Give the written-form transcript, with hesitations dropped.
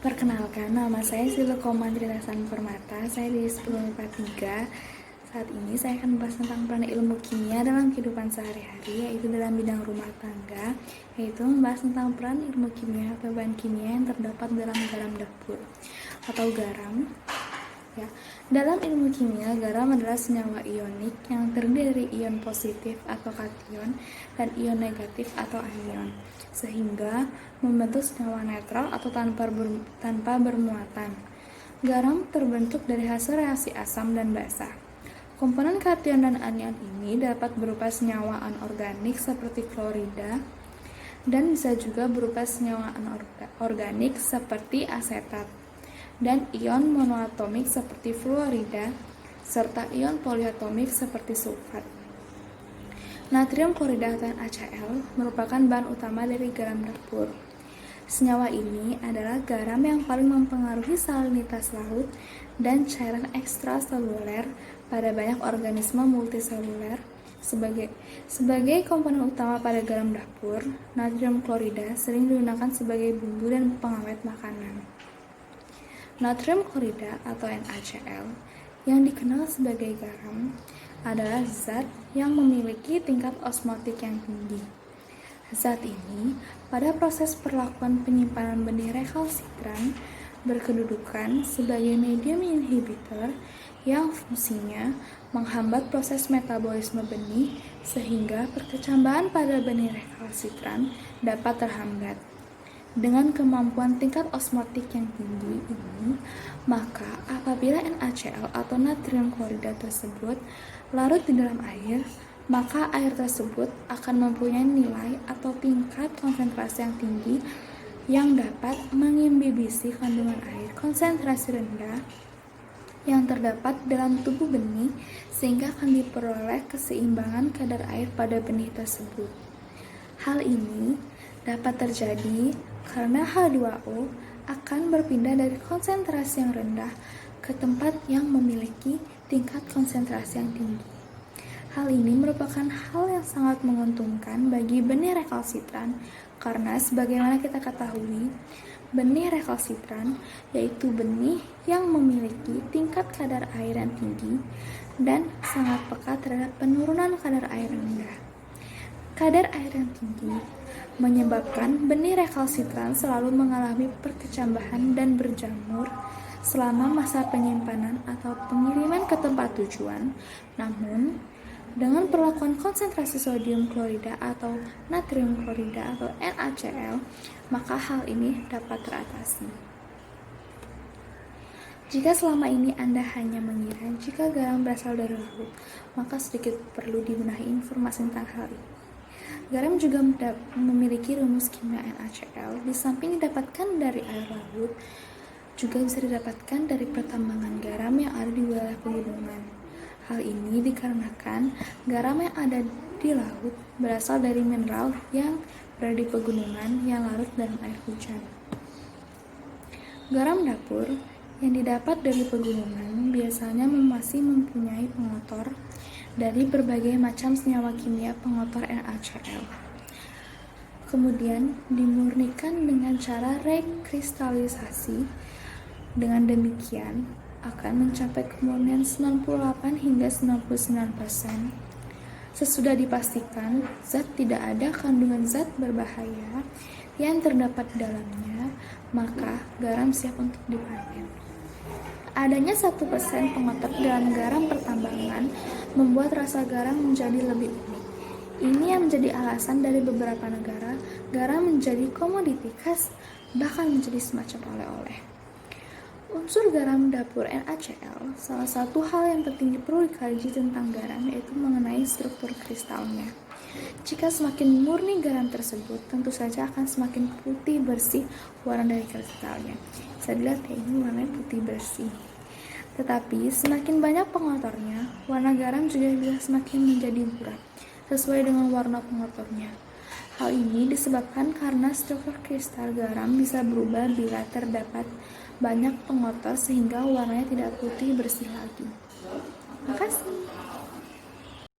Perkenalkan, nama saya Silukoman Trinasan Permata. Saya di 1043. Saat ini saya akan membahas tentang peran ilmu kimia dalam kehidupan sehari-hari, yaitu dalam bidang rumah tangga, yaitu membahas tentang peran ilmu kimia atau bahan kimia yang terdapat dalam garam dapur atau garam. Ya, dalam ilmu kimia, garam adalah senyawa ionik yang terdiri dari ion positif atau kation dan ion negatif atau anion, sehingga membentuk senyawa netral atau tanpa bermuatan. Garam terbentuk dari hasil reaksi asam dan basa. Komponen kation dan anion ini dapat berupa senyawa anorganik seperti klorida dan bisa juga berupa senyawa anorganik seperti asetat dan ion monoatomik seperti fluorida serta ion poliatomik seperti sulfat. Natrium klorida atau NaCl merupakan bahan utama dari garam dapur. Senyawa ini adalah garam yang paling mempengaruhi salinitas laut dan cairan ekstraseluler pada banyak organisme multiseluler. Sebagai komponen utama pada garam dapur, natrium klorida sering digunakan sebagai bumbu dan pengawet makanan. Natrium klorida atau NaCl yang dikenal sebagai garam adalah zat yang memiliki tingkat osmotik yang tinggi. Zat ini pada proses perlakuan penyimpanan benih rekalsitran berkedudukan sebagai medium inhibitor yang fungsinya menghambat proses metabolisme benih sehingga perkecambahan pada benih rekalsitran dapat terhambat. Dengan kemampuan tingkat osmotik yang tinggi ini, maka apabila NaCl atau natrium klorida tersebut larut di dalam air, maka air tersebut akan mempunyai nilai atau tingkat konsentrasi yang tinggi yang dapat mengimbibisi kandungan air konsentrasi rendah yang terdapat dalam tubuh benih sehingga akan diperoleh keseimbangan kadar air pada benih tersebut. Hal ini dapat terjadi karena H2O akan berpindah dari konsentrasi yang rendah ke tempat yang memiliki tingkat konsentrasi yang tinggi. Hal ini merupakan hal yang sangat menguntungkan bagi benih rekalsitran karena sebagaimana kita ketahui, benih rekalsitran yaitu benih yang memiliki tingkat kadar air yang tinggi dan sangat peka terhadap penurunan kadar air rendah. Kadar air yang tinggi menyebabkan benih rekalsitran selalu mengalami perkecambahan dan berjamur selama masa penyimpanan atau pengiriman ke tempat tujuan. Namun, dengan perlakuan konsentrasi sodium klorida atau natrium klorida atau NaCl, maka hal ini dapat teratasi. Jika selama ini Anda hanya mengira jika garam berasal dari laut, maka sedikit perlu dibenahi informasi tentang hal ini. Garam juga memiliki rumus kimia NaCl. Di samping didapatkan dari air laut, juga bisa didapatkan dari pertambangan garam yang ada di wilayah pegunungan. Hal ini dikarenakan garam yang ada di laut berasal dari mineral yang berada di pegunungan yang larut dalam air hujan. Garam dapur yang didapat dari pegunungan biasanya masih mempunyai pengotor dari berbagai macam senyawa kimia pengotor NaCl. Kemudian dimurnikan dengan cara rekristalisasi. Dengan demikian akan mencapai kemurnian 98 hingga 99%. Sesudah dipastikan zat tidak ada kandungan zat berbahaya yang terdapat di dalamnya, maka garam siap untuk dipanen. Adanya 1% pengotor dalam garam pertambangan membuat rasa garam menjadi lebih unik. Ini yang menjadi alasan dari beberapa negara garam menjadi komoditi khas, bahkan menjadi semacam oleh-oleh. Unsur garam dapur NaCl, salah satu hal yang penting perlu dikaji tentang garam yaitu mengenai struktur kristalnya. Jika semakin murni garam tersebut, tentu saja akan semakin putih bersih warna dari kristalnya. Bisa dilihat ya, ini warnanya putih bersih. Tetapi semakin banyak pengotornya, warna garam juga bisa semakin menjadi buram, sesuai dengan warna pengotornya. Hal ini disebabkan karena struktur kristal garam bisa berubah bila terdapat banyak pengotor sehingga warnanya tidak putih bersih lagi. Terima kasih.